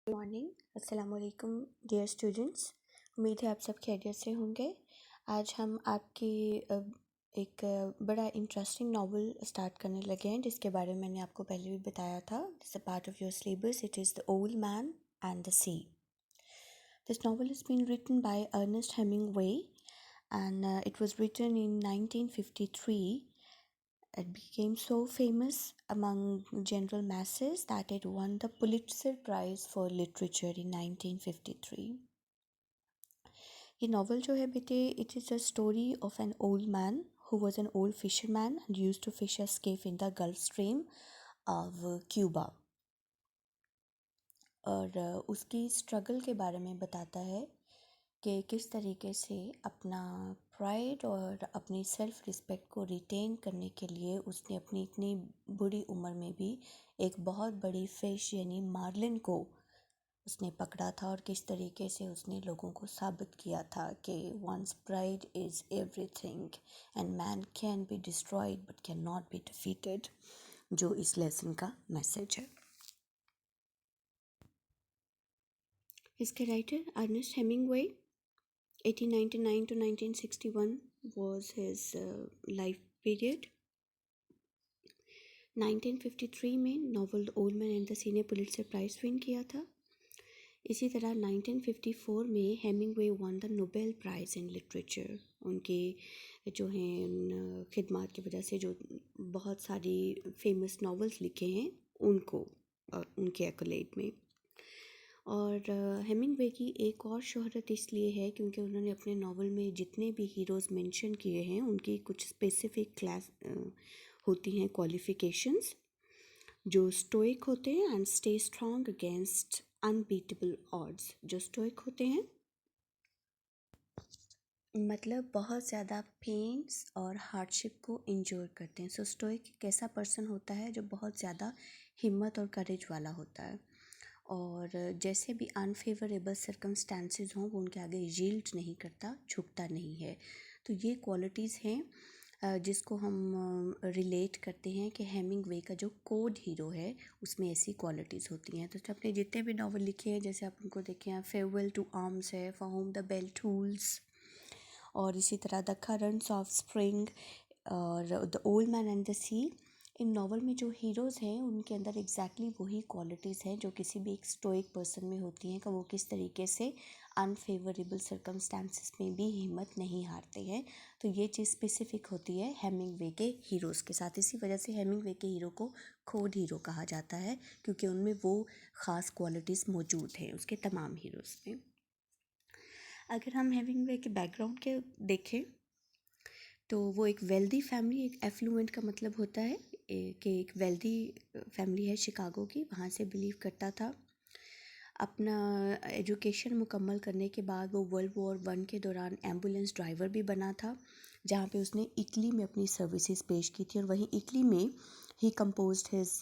Morning, अस्सलाम वालेकुम dear students. उम्मीद है आप सब खैरियत से होंगे। आज हम आपकी एक बड़ा इंटरेस्टिंग नावल स्टार्ट करने लगे हैं जिसके बारे में मैंने आपको पहले भी बताया था। This a part of your syllabus. It is the old man and the sea. This novel has been written by Ernest Hemingway and it was written in 1953. It became so famous among general masses that it won the Pulitzer Prize for Literature in 1953. ये novel जो है बेटे, it is a story of an old man who was an old fisherman and used to fish a skiff in the Gulf Stream of Cuba. और उसकी struggle के बारे में बताता है कि किस तरीके से अपना प्राइड और अपनी सेल्फ रिस्पेक्ट को रिटेन करने के लिए उसने अपनी इतनी बुरी उम्र में भी एक बहुत बड़ी फिश यानी मार्लिन को उसने पकड़ा था और किस तरीके से उसने लोगों को साबित किया था कि once pride is everything and man can be destroyed but can not be defeated, जो इस लेसन का मैसेज है। इसके writer Ernest Hemingway, 1899 to 1961 was his life period. 1953 में novel Old man and the Sea ने पुलित्ज़र प्राइज़ विन किया था। इसी तरह 1954 में Hemingway one the Nobel prize in literature. उनके जो हैं उन खिदमात की वजह से जो बहुत सारी फेमस नॉवेल्स लिखे हैं उनको उनके एक्कलेड में। और हेमिंगवे की एक और शोहरत इसलिए है क्योंकि उन्होंने अपने नावल में जितने भी हीरोज़ मेंशन किए हैं उनकी कुछ स्पेसिफिक क्लास होती हैं क्वालिफ़िकेशंस, जो स्टोइक होते हैं and stay strong against unbeatable odds. जो स्टोइक होते हैं मतलब बहुत ज़्यादा पेन्स और हार्डशिप को इंजोर करते हैं। सो स्टोइक एक ऐसा पर्सन होता है जो बहुत ज़्यादा हिम्मत और करेज वाला होता है और जैसे भी अनफेवरेबल सर्कमस्टांसेस हों वो उनके आगे यील्ड नहीं करता, झुकता नहीं है। तो ये क्वालिटीज़ हैं जिसको हम रिलेट करते हैं कि हेमिंगवे का जो कोड हीरो है उसमें ऐसी क्वालिटीज़ होती हैं। तो अपने जितने भी नावल लिखे हैं जैसे आप उनको देखें हैं, फेयरवेल टू आर्म्स है, for whom the bell tolls, और इसी तरह द करंट्स ऑफ स्प्रिंग और the old man and the sea. इन नावल में जो हीरोज़ हैं उनके अंदर एग्जैक्टली वही क्वालिटीज़ हैं जो किसी भी एक स्टोइक पर्सन में होती हैं कि वो किस तरीके से अनफेवरेबल सर्कमस्टांसेस में भी हिम्मत नहीं हारते हैं। तो ये चीज़ स्पेसिफिक होती है हेमिंगवे के हीरोज़ के साथ। इसी वजह से हेमिंगवे के हीरो को कोड हीरो कहा जाता है क्योंकि उनमें वो ख़ास क्वालिटीज़ मौजूद हैं उसके तमाम हीरोज़ में। अगर हम हेमिंगवे के बैकग्राउंड के देखें तो वो एक वेल्दी फैमिली, एक एफ्लुएंट का मतलब होता है कि एक वेल्दी फैमिली है शिकागो की, वहाँ से बिलीव करता था। अपना एजुकेशन मुकम्मल करने के बाद वो वर्ल्ड वॉर 1 के दौरान एम्बुलेंस ड्राइवर भी बना था जहाँ पे उसने इटली में अपनी सर्विसेज पेश की थी और वहीं इटली में ही composed his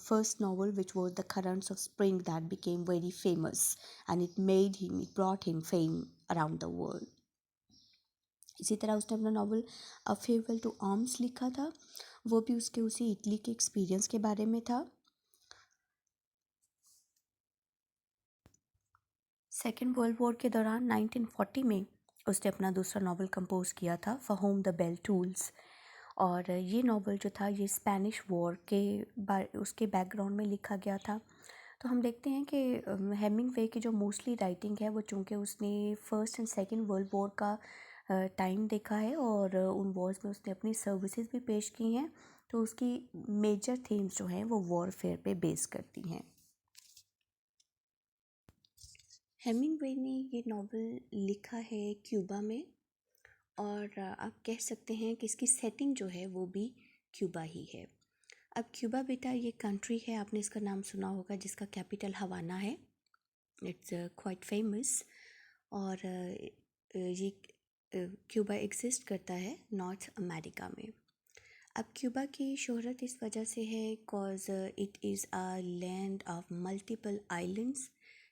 first novel which was The Currents of Spring that became very famous and it brought him fame around the world. इसी तरह उसने अपना novel a farewell to arms लिखा था, वो भी उसके उसी इटली के एक्सपीरियंस के बारे में था। सेकेंड वर्ल्ड वॉर के दौरान 1940 में उसने अपना दूसरा नावल कंपोज किया था, for whom the bell tolls. और ये नावल जो था ये स्पेनिश वॉर के उसके बैकग्राउंड में लिखा गया था। तो हम देखते हैं कि हेमिंगवे की जो मोस्टली राइटिंग है वो चूँकि उसने first and second world war का टाइम देखा है और उन वॉर्स में उसने अपनी सर्विसेज भी पेश की हैं, तो उसकी मेजर थीम्स जो हैं वो वॉरफेयर पे बेस करती हैं। हेमिंगवे ने ये नावल लिखा है क्यूबा में और आप कह सकते हैं कि इसकी सेटिंग जो है वो भी क्यूबा ही है। अब क्यूबा बेटा ये कंट्री है, आपने इसका नाम सुना होगा, जिसका कैपिटल हवाना है। इट्स क्वाइट फेमस और ये क्यूबा एग्जिस्ट करता है नॉर्थ अमेरिका में। अब क्यूबा की शोहरत इस वजह से है cause it is a land of multiple islands,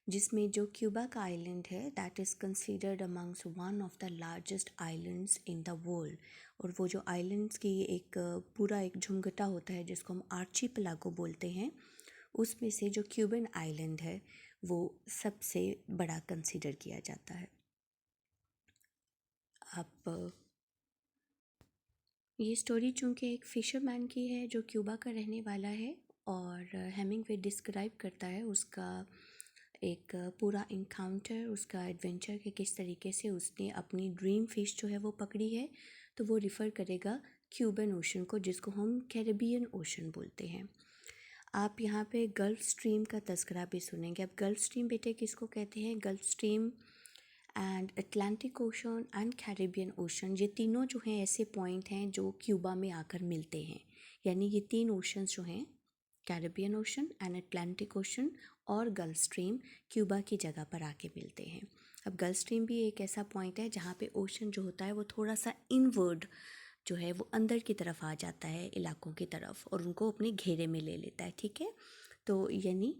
जिसमें जो क्यूबा का आइलैंड है that is considered amongst one of the largest islands in the world. और वो जो आइलैंड्स की एक पूरा एक झुमघटा होता है जिसको हम आर्चीपेलागो बोलते हैं, उसमें से जो क्यूबन आइलैंड है वो सबसे बड़ा कंसीडर किया जाता है। आप ये स्टोरी चूँकि एक फ़िशरमैन की है जो क्यूबा का रहने वाला है, और हेमिंगवे डिस्क्राइब करता है उसका एक पूरा इनकाउंटर, उसका एडवेंचर कि किस तरीके से उसने अपनी ड्रीम फ़िश जो है वो पकड़ी है। तो वो रिफ़र करेगा क्यूबन ओशन को, जिसको हम कैरिबियन ओशन बोलते हैं। आप यहाँ पे गल्फ़ स्ट्रीम का तज़किरा भी सुनेंगे। अब गल्फ़ स्ट्रीम बेटे किसको कहते हैं? Gulf stream and Atlantic ocean and Caribbean ocean, ये तीनों जो हैं ऐसे पॉइंट हैं जो क्यूबा में आकर मिलते हैं। यानी ये तीन ओशंस जो हैं, Caribbean ocean and Atlantic ocean और गल्फ़ स्ट्रीम, क्यूबा की जगह पर आके मिलते हैं। अब गल्फ़ स्ट्रीम भी एक ऐसा पॉइंट है जहाँ पे ओशन जो होता है वो थोड़ा सा इनवर्ड जो है वो अंदर की तरफ आ जाता है इलाकों की तरफ, और उनको अपने घेरे में ले लेता है। ठीक है, तो यानी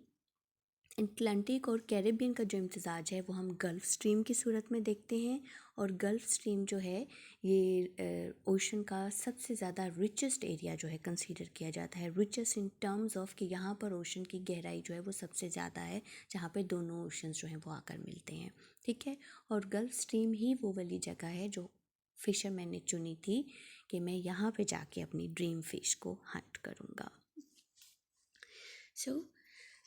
अटलांटिक और कैरिबियन का जो इम्तजाज है वो हम गल्फ़ स्ट्रीम की सूरत में देखते हैं। और गल्फ़ स्ट्रीम जो है ये ओशन का सबसे ज़्यादा रिचेस्ट एरिया जो है कंसीडर किया जाता है। रिचेस्ट इन टर्म्स ऑफ कि यहाँ पर ओशन की गहराई जो है वो सबसे ज़्यादा है, जहाँ पे दोनों ओशंस जो हैं वो आकर मिलते हैं। ठीक है, और गल्फ़ स्ट्रीम ही वो वाली जगह है जो फ़िशरमैन ने चुनी थी कि मैं यहाँ पे जाके अपनी ड्रीम फ़िश को हंट करूँगा। सो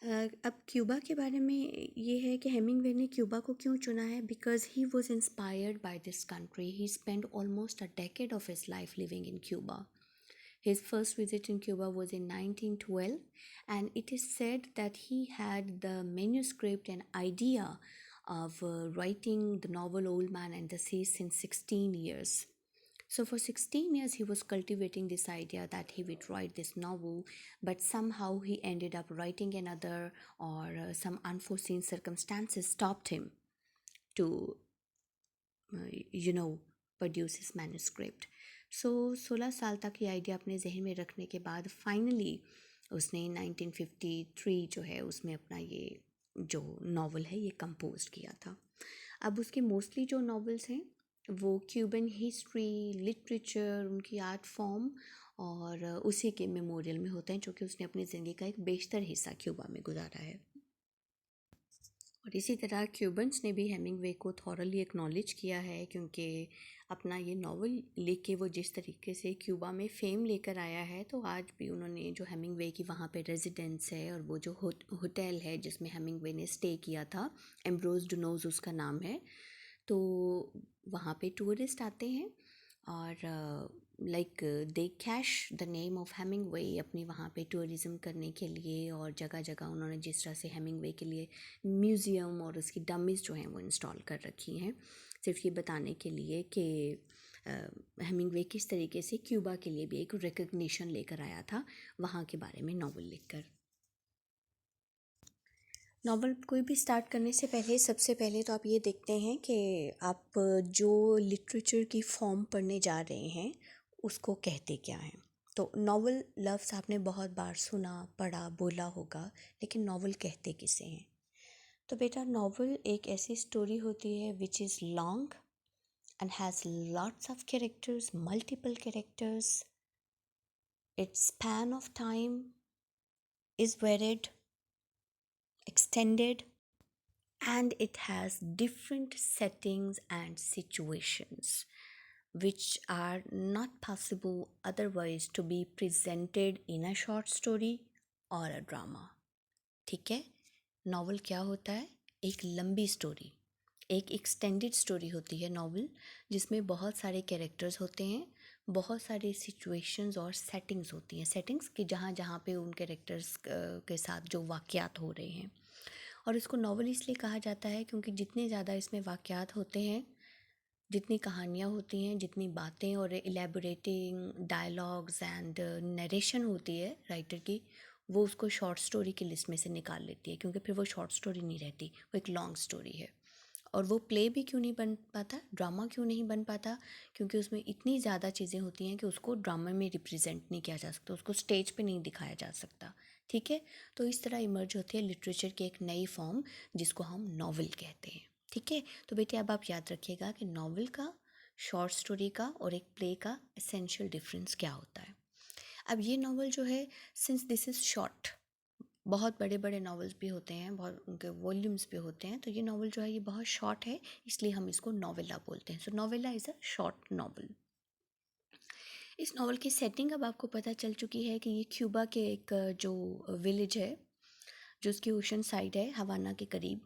अब क्यूबा के बारे में ये है कि हेमिंगवे ने क्यूबा को क्यों चुना है? Because he was inspired by this country. He spend almost a decade of his life living in Cuba. His first visit in Cuba was in 1912, and it is said that he had the manuscript and idea of writing the novel Old Man and the Sea since 16 years. So, for 16 years, he was cultivating this idea that he would write this novel, but somehow he ended up writing another, or some unforeseen circumstances stopped him to, you know, produce his manuscript. So, 16 साल तक ये idea अपने जहन में रखने के बाद finally उसने 1953 जो है उसमें अपना ये जो नावल है ये कंपोज किया था। अब उसके मोस्टली जो नावल्स हैं वो क्यूबन हिस्ट्री, लिटरेचर, उनकी आर्ट फॉर्म और उसी के मेमोरियल में होते हैं, जो कि उसने अपनी ज़िंदगी का एक बेशतर हिस्सा क्यूबा में गुजारा है। और इसी तरह क्यूबन्स ने भी हेमिंगवे को थॉरली एक्नॉलेज किया है, क्योंकि अपना ये नावल लिख के वो जिस तरीके से क्यूबा में फ़ेम लेकर आया है, तो आज भी उन्होंने जो हेमिंगवे की वहाँ पे रेजिडेंस है और वो जो होटल है जिसमें हेमिंगवे ने स्टे किया था, एम्ब्रोज डुनोज उसका नाम है, तो वहाँ पे टूरिस्ट आते हैं और like they cash the name of Hemingway अपनी वहाँ पे टूरिज़्म करने के लिए, और जगह जगह उन्होंने जिस तरह से हेमिंगवे के लिए म्यूज़ियम और उसकी डमीज़ जो हैं वो इंस्टॉल कर रखी हैं, सिर्फ ये बताने के लिए कि हेमिंगवे किस तरीके से क्यूबा के लिए भी एक रिकग्निशन लेकर आया था वहाँ के बारे में नावल लिखकर। नावल कोई भी स्टार्ट करने से पहले सबसे पहले तो आप ये देखते हैं कि आप जो लिटरेचर की फॉर्म पढ़ने जा रहे हैं उसको कहते क्या हैं। तो नावल लफ्ज़ आपने बहुत बार सुना, पढ़ा, बोला होगा, लेकिन नावल कहते किसे हैं? तो बेटा नावल एक ऐसी स्टोरी होती है which is long and has lots of characters, multiple characters, it's span of time is varied, extended, and it has different settings and situations which are not possible otherwise to be presented in a short story or a drama. ठीक है, novel क्या होता है? एक लंबी story, एक extended story होती है नावल, जिसमें बहुत सारे कैरेक्टर्स होते हैं, बहुत सारे सिचुएशंस और सेटिंग्स होती हैं, सेटिंग्स कि जहाँ जहाँ पे उन कैरेक्टर्स के साथ जो वाक़यात हो रहे हैं। और इसको नावल इसलिए कहा जाता है क्योंकि जितने ज़्यादा इसमें वाक़यात होते हैं, जितनी कहानियाँ होती हैं, जितनी बातें और एलेबोरेटिंग डायलॉग्स एंड नरेशन होती है राइटर की, वो उसको शॉर्ट स्टोरी की लिस्ट में से निकाल लेती है, क्योंकि फिर वो शॉर्ट स्टोरी नहीं रहती, वो एक लॉन्ग स्टोरी है। और वो प्ले भी क्यों नहीं बन पाता, ड्रामा क्यों नहीं बन पाता? क्योंकि उसमें इतनी ज़्यादा चीज़ें होती हैं कि उसको ड्रामा में रिप्रेजेंट नहीं किया जा सकता, उसको स्टेज पे नहीं दिखाया जा सकता। ठीक है, तो इस तरह इमर्ज होती है लिटरेचर की एक नई फॉर्म जिसको हम नावल कहते हैं। ठीक है, तो बेटे अब आप याद रखिएगा कि नावल का, शॉर्ट स्टोरी का और एक प्ले का एसेंशियल डिफरेंस क्या होता है। अब ये नावल जो है, सिंस दिस इज़ शॉर्ट, बहुत बड़े बड़े नॉवेल्स भी होते हैं, बहुत उनके वॉल्यूम्स भी होते हैं। तो ये नॉवल जो है ये बहुत शॉर्ट है, इसलिए हम इसको नॉवेला बोलते हैं। So novella is a short novel. इस नॉवल की सेटिंग अब आपको पता चल चुकी है कि ये क्यूबा के एक जो विलेज है, जो उसकी ओशन साइड है, हवाना के करीब,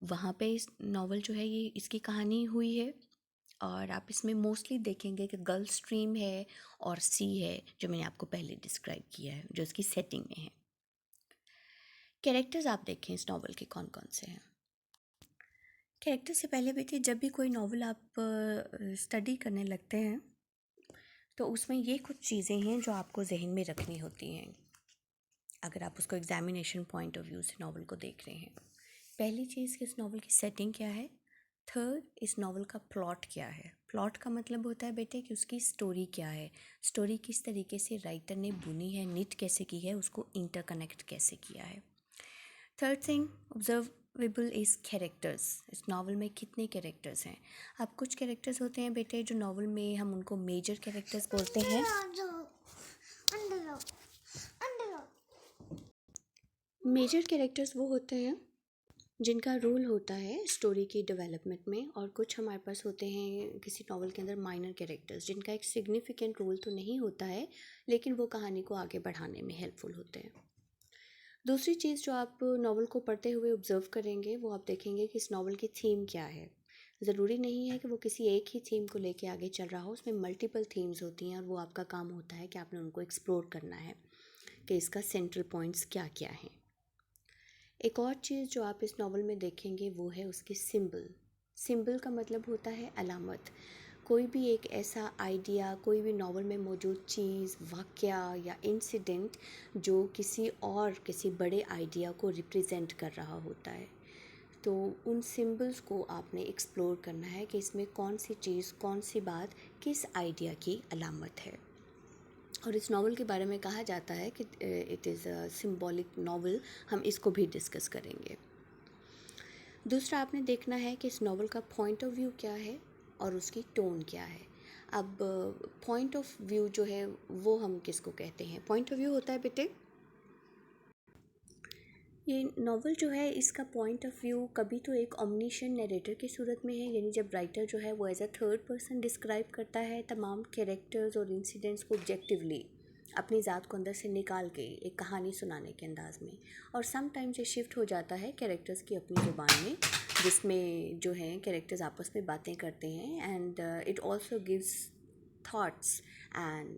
वहाँ पे इस नॉवल जो है ये इसकी कहानी हुई है। और आप इसमें मोस्टली देखेंगे कि गल्फ स्ट्रीम है और सी है, जो मैंने आपको पहले डिस्क्राइब किया है, जो इसकी सेटिंग में है। कैरेक्टर्स आप देखें इस नॉवल के कौन कौन से हैं। कैरेक्टर से पहले भी थी, जब भी कोई नॉवल आप स्टडी करने लगते हैं तो उसमें ये कुछ चीज़ें हैं जो आपको जहन में रखनी होती हैं अगर आप उसको एग्जामिनेशन पॉइंट ऑफ व्यू से नॉवल को देख रहे हैं। पहली चीज़ कि इस नॉवल की सेटिंग क्या है। थर्ड, इस नॉवल का प्लॉट क्या है। प्लॉट का मतलब होता है बेटे कि उसकी स्टोरी क्या है, स्टोरी किस तरीके से राइटर ने बुनी है, निट कैसे की है, उसको इंटरकनेक्ट कैसे किया है। Third thing observable is characters. इस नावल में कितने कैरेक्टर्स हैं। अब कुछ कैरेक्टर्स होते हैं बेटे जो नावल में हम उनको मेजर कैरेक्टर्स बोलते हैं। मेजर कैरेक्टर्स वो होते हैं जिनका रोल होता है स्टोरी की डेवलपमेंट में, और कुछ हमारे पास होते हैं किसी नावल के अंदर माइनर कैरेक्टर्स जिनका एक सिग्निफिकेंट रोल तो नहीं होता है, लेकिन वो कहानी को आगे बढ़ाने में हेल्पफुल होते हैं। दूसरी चीज़ जो आप नावल को पढ़ते हुए ऑब्जर्व करेंगे वो आप देखेंगे कि इस नावल की थीम क्या है। ज़रूरी नहीं है कि वो किसी एक ही थीम को लेके आगे चल रहा हो, उसमें मल्टीपल थीम्स होती हैं और वो आपका काम होता है कि आपने उनको एक्सप्लोर करना है कि इसका सेंट्रल पॉइंट्स क्या क्या हैं। एक और चीज़ जो आप इस नावल में देखेंगे वो है उसके सिंबल। सिंबल का मतलब होता है अलामत। कोई भी एक ऐसा आइडिया, कोई भी नावल में मौजूद चीज़, वाक़या या इंसिडेंट जो किसी बड़े आइडिया को रिप्रेजेंट कर रहा होता है, तो उन सिंबल्स को आपने एक्सप्लोर करना है कि इसमें कौन सी चीज़, कौन सी बात किस आइडिया की अलामत है। और इस नावल के बारे में कहा जाता है कि it is a symbolic novel. हम इसको भी डिस्कस करेंगे। दूसरा आपने देखना है कि इस नावल का पॉइंट ऑफ व्यू क्या है और उसकी टोन क्या है। अब पॉइंट ऑफ व्यू जो है वो हम किसको कहते हैं। पॉइंट ऑफ व्यू होता है बेटे, ये नावल जो है इसका पॉइंट ऑफ व्यू कभी तो एक ओमनिशन नरेटर की सूरत में है, यानी जब राइटर जो है वो as a third person describe करता है तमाम कैरेक्टर्स और इंसिडेंट्स को ऑब्जेक्टिवली अपनी ज़ात को अंदर से निकाल के एक कहानी सुनाने के अंदाज में। और समटाइम्स ये शिफ्ट हो जाता है कैरेक्टर्स की अपनी ज़ुबान में, जिसमें जो है कैरेक्टर्स आपस में बातें करते हैं। And it also gives thoughts and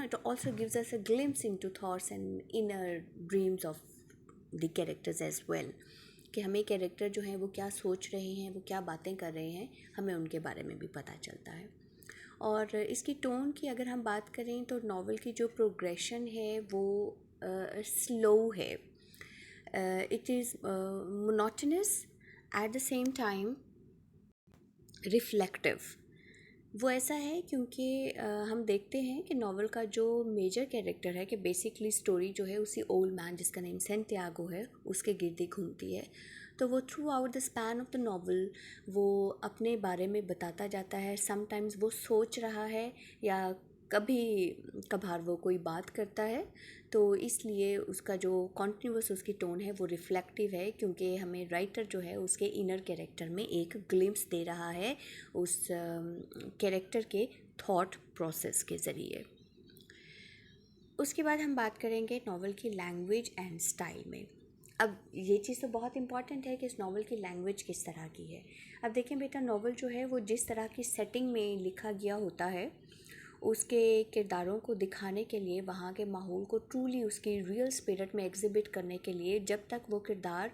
it also gives us a glimpse into thoughts and inner dreams of the characters as well, कि हमें कैरेक्टर जो हैं वो क्या सोच रहे हैं, वो क्या बातें कर रहे हैं, हमें उनके बारे में भी पता चलता है। और इसकी टोन की अगर हम बात करें तो नावल की जो प्रोग्रेशन है वो स्लो है। It is monotonous at the same time reflective. वो ऐसा है क्योंकि हम देखते हैं कि नावल का जो मेजर कैरेक्टर है कि बेसिकली स्टोरी जो है उसी ओल्ड मैन जिसका नेम सेंटियागो है उसके गिर्द घूमती है। तो वो through out the span of the novel वो अपने बारे में बताता जाता है। समटाइम्स वो सोच रहा है या कभी कभार वो कोई बात करता है, तो इसलिए उसका जो कॉन्टिन्यूस उसकी टोन है वो रिफ्लेक्टिव है, क्योंकि हमें राइटर जो है उसके इनर कैरेक्टर में एक ग्लिम्स दे रहा है उस कैरेक्टर के थॉट प्रोसेस के ज़रिए। उसके बाद हम बात करेंगे नावल की लैंग्वेज एंड स्टाइल में। अब ये चीज़ तो बहुत इंपॉर्टेंट है कि इस नावल की लैंग्वेज किस तरह की है। अब देखें बेटा, नावल जो है वो जिस तरह की सेटिंग में लिखा गया होता है उसके किरदारों को दिखाने के लिए, वहाँ के माहौल को ट्रूली उसकी रियल स्पिरिट में एग्जिबिट करने के लिए, जब तक वो किरदार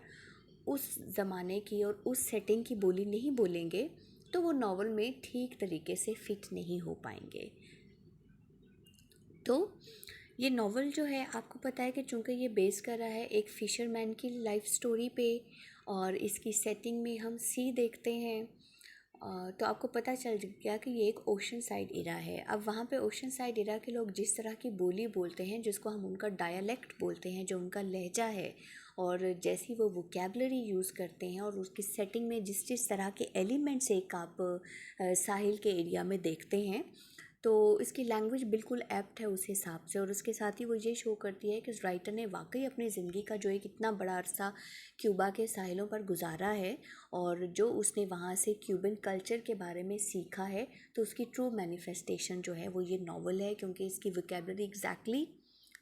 उस ज़माने की और उस सेटिंग की बोली नहीं बोलेंगे तो वो नावल में ठीक तरीके से फिट नहीं हो पाएंगे। तो ये नावल जो है आपको पता है कि चूँकि ये बेस कर रहा है एक फ़िशरमैन की लाइफ स्टोरी पे, और इसकी सेटिंग में हम सी देखते हैं, तो आपको पता चल गया कि ये एक ओशन साइड एरा है। अब वहाँ पे ओशन साइड एरा के लोग जिस तरह की बोली बोलते हैं, जिसको हम उनका डायलेक्ट बोलते हैं, जो उनका लहजा है, और जैसी वो वोकैबलरी यूज़ करते हैं और उसकी सेटिंग में जिस जिस तरह के एलिमेंट्स एक आप साहिल के एरिया में देखते हैं, तो इसकी लैंग्वेज बिल्कुल एप्ट है उस हिसाब से, और उसके साथ ही वो ये शो करती है कि उस राइटर ने वाकई अपनी ज़िंदगी का जो एक इतना बड़ा अरसा क्यूबा के साहिलों पर गुजारा है, और जो उसने वहाँ से क्यूबन कल्चर के बारे में सीखा है, तो उसकी ट्रू मैनिफेस्टेशन जो है वो ये नावल है, क्योंकि इसकी वोकेबलरी एग्जैक्टली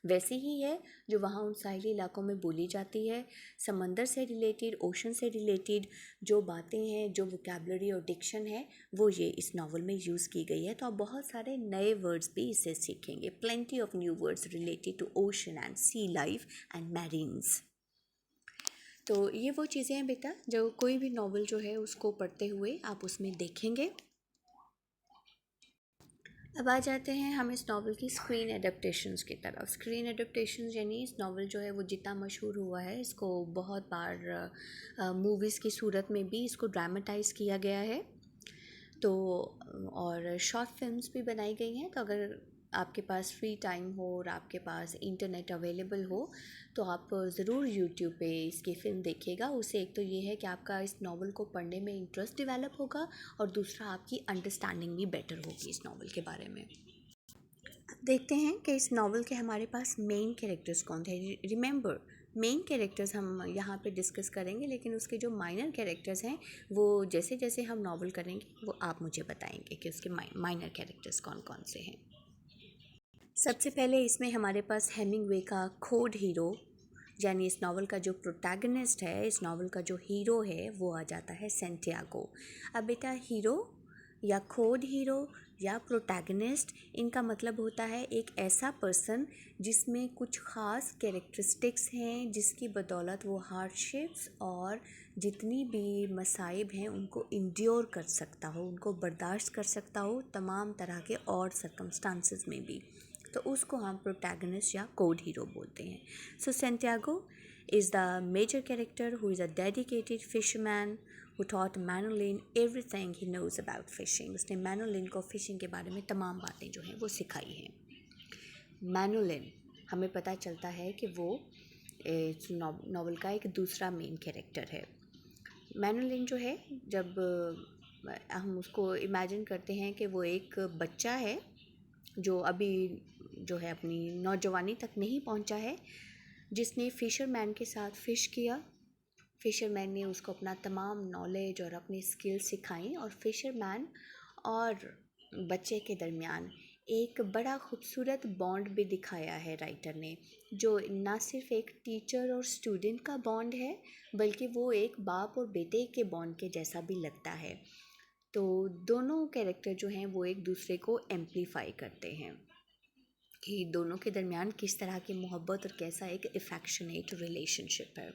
वैसी ही है जो वहाँ उन साहिली इलाकों में बोली जाती है। समंदर से रिलेटेड, ओशन से रिलेटेड जो बातें हैं, जो वोकेबलरी और डिक्शन है, वो ये इस नावल में यूज़ की गई है। तो आप बहुत सारे नए वर्ड्स भी इससे सीखेंगे, plenty of new words related to ocean and sea life and marines. तो ये वो चीज़ें हैं बेटा जो कोई भी नावल जो है उसको पढ़ते हुए आप उसमें देखेंगे। अब आ जाते हैं हम इस नावल की स्क्रीन एडेप्टेशंस की तरफ। स्क्रीन एडेप्टेशंस यानी इस नावल जो है वो जितना मशहूर हुआ है, इसको बहुत बार मूवीज़ की सूरत में भी इसको ड्रामेटाइज़ किया गया है, तो और शॉर्ट फिल्म्स भी बनाई गई हैं। तो अगर आपके पास फ्री टाइम हो और आपके पास इंटरनेट अवेलेबल हो तो आप ज़रूर यूट्यूब पे इसकी फ़िल्म देखिएगा। उससे एक तो ये है कि आपका इस नावल को पढ़ने में इंटरेस्ट डेवलप होगा, और दूसरा आपकी अंडरस्टैंडिंग भी बेटर होगी इस नावल के बारे में। देखते हैं कि इस नावल के हमारे पास मेन कैरेक्टर्स कौन थे। रिमेंबर, मेन कैरेक्टर्स हम यहाँ पे डिस्कस करेंगे, लेकिन उसके जो माइनर कैरेक्टर्स हैं वो जैसे जैसे हम नावल करेंगे वो आप मुझे बताएंगे कि उसके माइनर कैरेक्टर्स कौन कौन से हैं। सबसे पहले इसमें हमारे पास हेमिंगवे का खोड हीरो, यानी इस नावल का जो प्रोटैगनिस्ट है, इस नावल का जो हीरो है, वो आ जाता है सेंटियागो। अब बेटा हीरो या खोड हीरो या प्रोटैगनिस्ट, इनका मतलब होता है एक ऐसा पर्सन जिसमें कुछ ख़ास कैरेक्टरिस्टिक्स हैं, जिसकी बदौलत वो हार्डशिप्स और जितनी भी मसाइब हैं उनको इंड्योर कर सकता हो, उनको बर्दाश्त कर सकता हो तमाम तरह के और सर्कमस्टांसेस में भी। तो उसको हम प्रोटैगनिस्ट या कोड हीरो बोलते हैं। सो Santiago is the major character who is a dedicated fisherman who taught Manolin everything he knows about fishing. उसने मैनोलिन को फिशिंग के बारे में तमाम बातें जो हैं वो सिखाई हैं। मैनोलिन हमें पता चलता है कि वो इस नावल का एक दूसरा मेन कैरेक्टर है। मैनोलिन जो है, जब हम उसको इमेजिन करते हैं कि वो एक बच्चा है जो अभी जो है अपनी नौजवानी तक नहीं पहुंचा है, जिसने फ़िशरमैन के साथ फ़िश किया। फ़िशरमैन ने उसको अपना तमाम नॉलेज और अपनी स्किल सिखाई, और फ़िशरमैन और बच्चे के दरमियान एक बड़ा खूबसूरत बॉन्ड भी दिखाया है राइटर ने, जो ना सिर्फ एक टीचर और स्टूडेंट का बॉन्ड है, बल्कि वो एक बाप और बेटे के बॉन्ड के जैसा भी लगता है। तो दोनों कैरेक्टर जो हैं वो एक दूसरे को एम्प्लीफाई करते हैं कि दोनों के दरमियान किस तरह की मोहब्बत और कैसा एक अफेक्शनेट रिलेशनशिप है।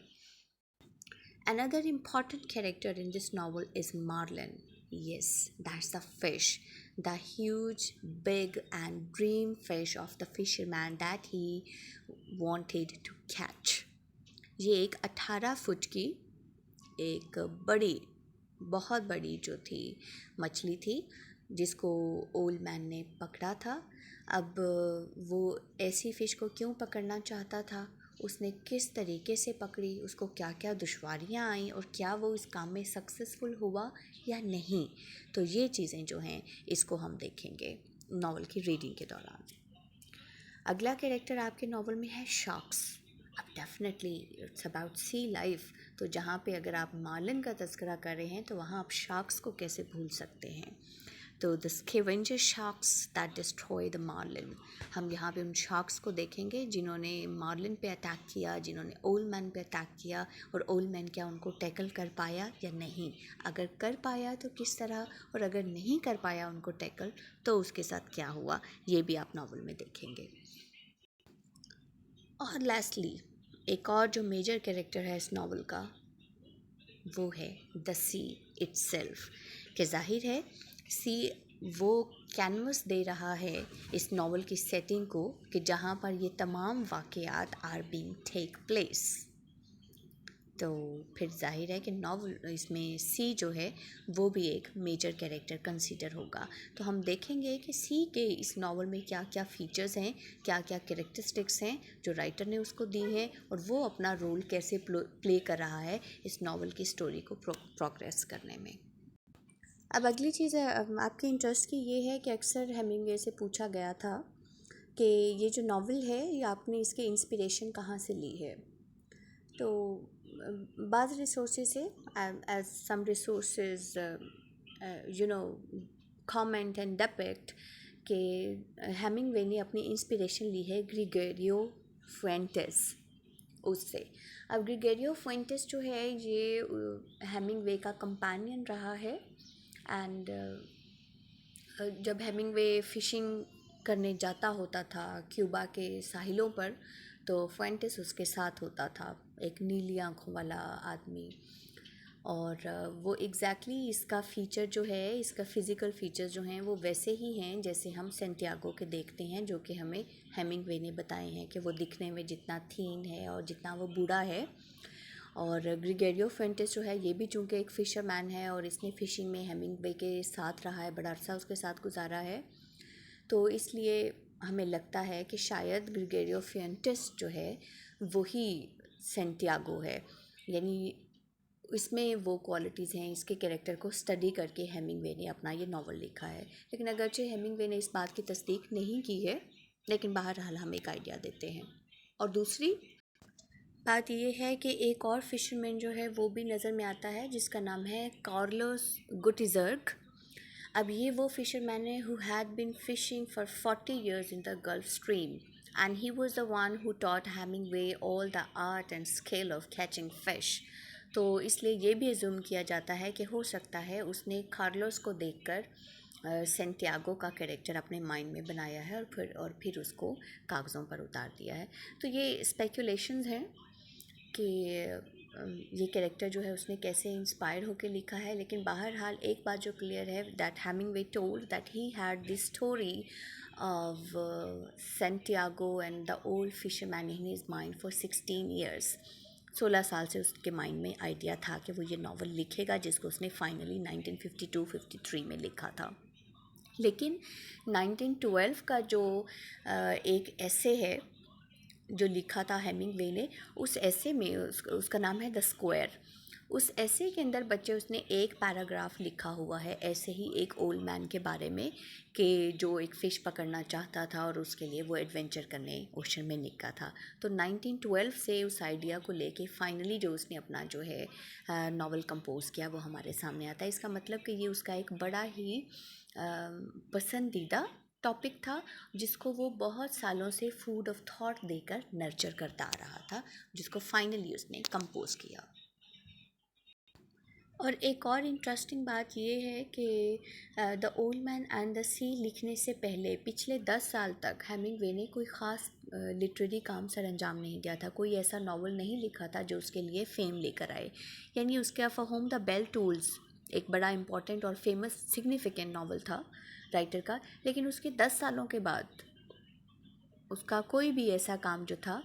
Another important character in this novel is Marlin. Yes, that's the fish, the huge, big, and dream fish of the fisherman that he wanted to catch. ये एक 18 फुट की एक बड़ी, बहुत बड़ी जो थी मछली थी, जिसको ओल्ड मैन ने पकड़ा था। अब वो ऐसी फ़िश को क्यों पकड़ना चाहता था, उसने किस तरीके से पकड़ी, उसको क्या क्या दुश्वारियाँ आईं, और क्या वो इस काम में सक्सेसफुल हुआ या नहीं, तो ये चीज़ें जो हैं इसको हम देखेंगे नावल की रीडिंग के दौरान। अगला कैरेक्टर आपके नावल में है शार्क्स। अब definitely it's about sea life, तो जहाँ पे अगर आप मार्लिन का तज़किरा कर रहे हैं तो वहाँ आप शार्क्स को कैसे भूल सकते हैं। तो the scavenger sharks that destroy the marlin, हम यहाँ पे उन शार्क्स को देखेंगे जिन्होंने मार्लिन पे अटैक किया, जिन्होंने ओल्ड मैन पे अटैक किया, और ओल्ड मैन क्या उनको टैकल कर पाया या नहीं, अगर कर पाया तो किस तरह, और अगर नहीं कर पाया उनको टैकल तो उसके साथ क्या हुआ, ये भी आप नावल में देखेंगे। और लास्टली एक और जो मेजर कैरेक्टर है इस नावल का, वो है द सी इट्सेल्फ, कि जाहिर है सी वो कैनवस दे रहा है इस नावल की सेटिंग को, कि जहाँ पर ये तमाम वाक़यात आर बीइंग टेक प्लेस। तो फिर जाहिर है कि नावल इसमें सी जो है वो भी एक मेजर कैरेक्टर कंसीडर होगा। तो हम देखेंगे कि सी के इस नावल में क्या क्या फ़ीचर्स हैं, क्या क्या कैरेक्टरिस्टिक्स हैं जो राइटर ने उसको दी हैं, और वो अपना रोल कैसे प्ले कर रहा है इस नावल की स्टोरी को प्रोग्रेस करने में। अब अगली चीज़ है, आपके इंटरेस्ट की ये है कि अक्सर हेमिंगवे से पूछा गया था कि ये जो नावल है ये आपने इसके इंस्पिरेशन कहाँ से ली है। तो बाज़ रिसोर्सेज है, as some resources you know comment and depict कि हेमिंगवे ने अपनी इंस्पिरेशन ली है ग्रिगोरियो फुएंटेस उससे। अब ग्रिगोरियो फुएंटेस जो है ये हेमिंगवे का कंपेनियन रहा है। एंड जब हेमिंगवे फ़िशिंग करने जाता होता था क्यूबा के साहिलों पर, तो फुएंटेस उसके साथ होता था, एक नीली आँखों वाला आदमी। और वो इसका फ़ीचर जो है, इसका फ़िज़िकल फ़ीचर्स जो हैं वो वैसे ही हैं जैसे हम सेंटियागो के देखते हैं, जो कि हमें हेमिंगवे ने बताए हैं कि वो दिखने में जितना थीन है और जितना वो बूढ़ा है। और ग्रिगोरियो फुएंटेस जो है ये भी चूँकि एक फ़िशरमैन है और इसने फ़िशिंग में हेमिंगवे के साथ रहा है, बड़ा अरसा उसके साथ गुजारा है, तो इसलिए हमें लगता है कि शायद ग्रिगोरियो फुएंटेस जो है वही सेंटियागो है। यानी इसमें वो क्वालिटीज़ हैं, इसके कैरेक्टर को स्टडी करके हेमिंगवे ने अपना ये नावल लिखा है। लेकिन अगरचे हेमिंगवे ने इस बात की तस्दीक नहीं की है, लेकिन बहरहाल हम एक आइडिया देते हैं। और दूसरी बात ये है कि एक और फिशरमैन जो है वो भी नज़र में आता है, जिसका नाम है कार्लोस गुटिजर्ग। अब ये वो फिशरमैन है who had been fishing for 40 years in the Gulf Stream, and he was the one who taught Hemingway all the art and skill of catching fish. तो इसलिए ये भी अज्यूम किया जाता है कि हो सकता है उसने कार्लोस को देखकर सेंटियागो का कैरेक्टर अपने माइंड में बनाया है और फिर उसको कागज़ों पर उतार दिया है। तो ये स्पेकुलेशंस हैं कि ये कैरेक्टर जो है उसने कैसे इंस्पायर होकर लिखा है। लेकिन बहरहाल एक बात जो क्लियर है, that Hemingway told that he had this story of Santiago and the old fisherman in his mind for 16 years। 16 साल से उसके माइंड में आइडिया था कि वो ये नावल लिखेगा, जिसको उसने फाइनली 1952-53 में लिखा था। लेकिन 1912 का जो एक ऐसे है जो लिखा था हेमिंगवे ने, उस ऐसे में उसका नाम है द स्क्वायर। उस ऐसे के अंदर बच्चे उसने एक पैराग्राफ लिखा हुआ है ऐसे ही एक ओल्ड मैन के बारे में, कि जो एक फ़िश पकड़ना चाहता था और उसके लिए वो एडवेंचर करने ओशन में निकला था। तो 1912 से उस आइडिया को लेके फाइनली जो उसने अपना जो है नावल कंपोज़ किया वो हमारे सामने आता है। इसका मतलब कि ये उसका एक बड़ा ही पसंदीदा टॉपिक था, जिसको वो बहुत सालों से फूड ऑफ थॉट देकर नर्चर करता आ रहा था, जिसको फाइनली उसने कंपोज किया। और एक और इंटरेस्टिंग बात ये है कि the old man and the Sea लिखने से पहले पिछले 10 साल तक हेमिंगवे ने कोई ख़ास लिटरेरी काम सर अंजाम नहीं दिया था, कोई ऐसा नावल नहीं लिखा था जो उसके लिए फ़ेम लेकर आए। यानी उसके for whom the bell tolls एक बड़ा इम्पॉर्टेंट और फेमस सिग्निफिकेंट नावल था राइटर का, लेकिन उसके 10 सालों के बाद उसका कोई भी ऐसा काम जो था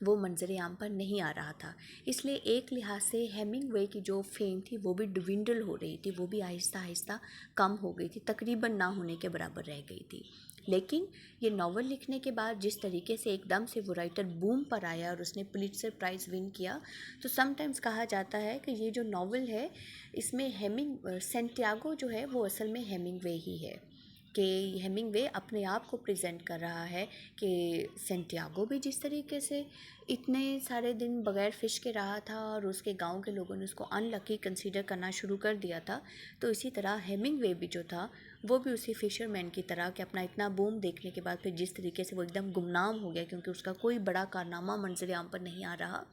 वो मंजर आम पर नहीं आ रहा था। इसलिए एक लिहाज से हेमिंगवे की जो फेम थी वो भी डिविंडल हो रही थी, वो भी आहिस्ता आहिस्ता कम हो गई थी, तकरीबन ना होने के बराबर रह गई थी। लेकिन ये नावल लिखने के बाद जिस तरीके से एकदम से वो राइटर बूम पर आया और उसने पुलित्ज़र प्राइज़ विन किया, तो समटाइम्स कहा जाता है कि ये जो नावल है इसमें सेंटियागो जो है वो असल में हेमिंगवे ही है, कि हेमिंगवे अपने आप को प्रेजेंट कर रहा है कि सेंटियागो भी जिस तरीके से इतने सारे दिन बगैर फ़िश के रहा था और उसके गांव के लोगों ने उसको अनलकी कंसीडर करना शुरू कर दिया था, तो इसी तरह हेमिंगवे भी जो था वो भी उसी फिशरमैन की तरह कि अपना इतना बूम देखने के बाद फिर जिस तरीके से वो एकदम गुमनाम हो गया क्योंकि उसका कोई बड़ा कारनामा मंजर आम पर नहीं आ रहा,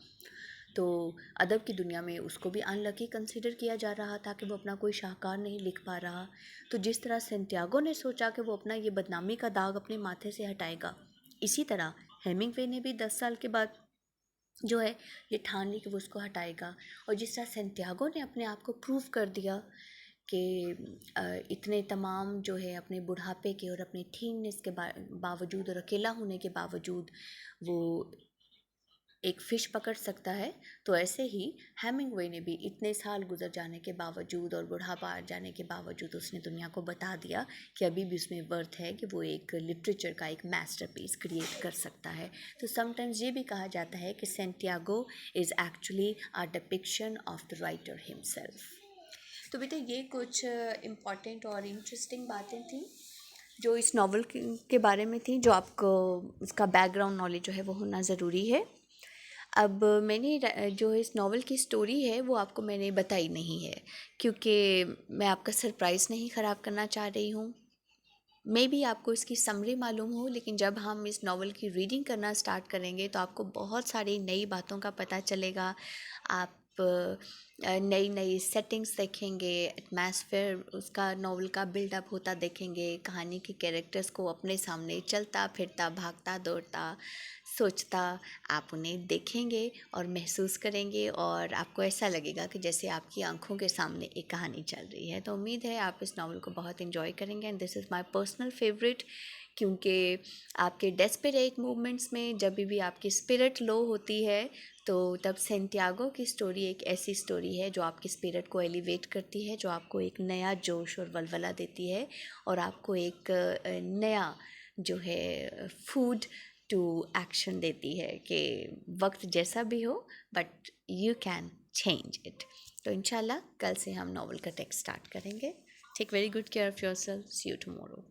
तो अदब की दुनिया में उसको भी अनलकी कंसीडर किया जा रहा था कि वो अपना कोई शाहकार नहीं लिख पा रहा। तो जिस तरह सेंटियागो ने सोचा कि वो अपना ये बदनामी का दाग अपने माथे से हटाएगा, इसी तरह हेमिंगवे ने भी 10 साल के बाद जो है ये ठान ली कि वो उसको हटाएगा। और जिस तरह सेंटियागो ने अपने आप को प्रूव कर दिया कि इतने तमाम जो है अपने बुढ़ापे के और अपने थीननेस के बावजूद और अकेला होने के बावजूद वो एक फ़िश पकड़ सकता है, तो ऐसे ही हेमिंगवे ने भी इतने साल गुजर जाने के बावजूद और बुढ़ापा आ जाने के बावजूद उसने दुनिया को बता दिया कि अभी भी उसमें वर्थ है कि वो एक लिटरेचर का एक मास्टरपीस क्रिएट कर सकता है। तो समटाइम्स ये भी कहा जाता है कि Santiago is actually a depiction of the writer himself. तो बेटा ये कुछ इम्पॉर्टेंट और इंटरेस्टिंग बातें थी जो इस नावल के बारे में थी, जो आपको उसका बैकग्राउंड नॉलेज जो है वो होना ज़रूरी है। अब मैंने जो इस नावल की स्टोरी है वो आपको मैंने बताई नहीं है, क्योंकि मैं आपका सरप्राइज़ नहीं ख़राब करना चाह रही हूँ। मे बी आपको इसकी समरी मालूम हो, लेकिन जब हम इस नावल की रीडिंग करना स्टार्ट करेंगे तो आपको बहुत सारी नई बातों का पता चलेगा। आप नई नई सेटिंग्स देखेंगे, एटमॉस्फेयर उसका नावल का बिल्डअप होता देखेंगे, कहानी के कैरेक्टर्स को अपने सामने चलता फिरता भागता दौड़ता सोचता आप उन्हें देखेंगे और महसूस करेंगे, और आपको ऐसा लगेगा कि जैसे आपकी आंखों के सामने एक कहानी चल रही है। तो उम्मीद है आप इस नावल को बहुत इन्जॉय करेंगे, and this is my personal favourite, क्योंकि आपके डेस्परेट मूवमेंट्स में जब भी आपकी स्पिरिट लो होती है तो तब सेंटियागो की स्टोरी एक ऐसी स्टोरी है जो आपकी स्पिरिट को एलिवेट करती है, जो आपको एक नया जोश और वलवला देती है, और आपको एक नया जो है फूड टू एक्शन देती है कि वक्त जैसा भी हो but you can change it. तो इंशाल्लाह कल से हम नावल का टेक्स्ट स्टार्ट करेंगे। Take very good care of your self. See you tomorrow.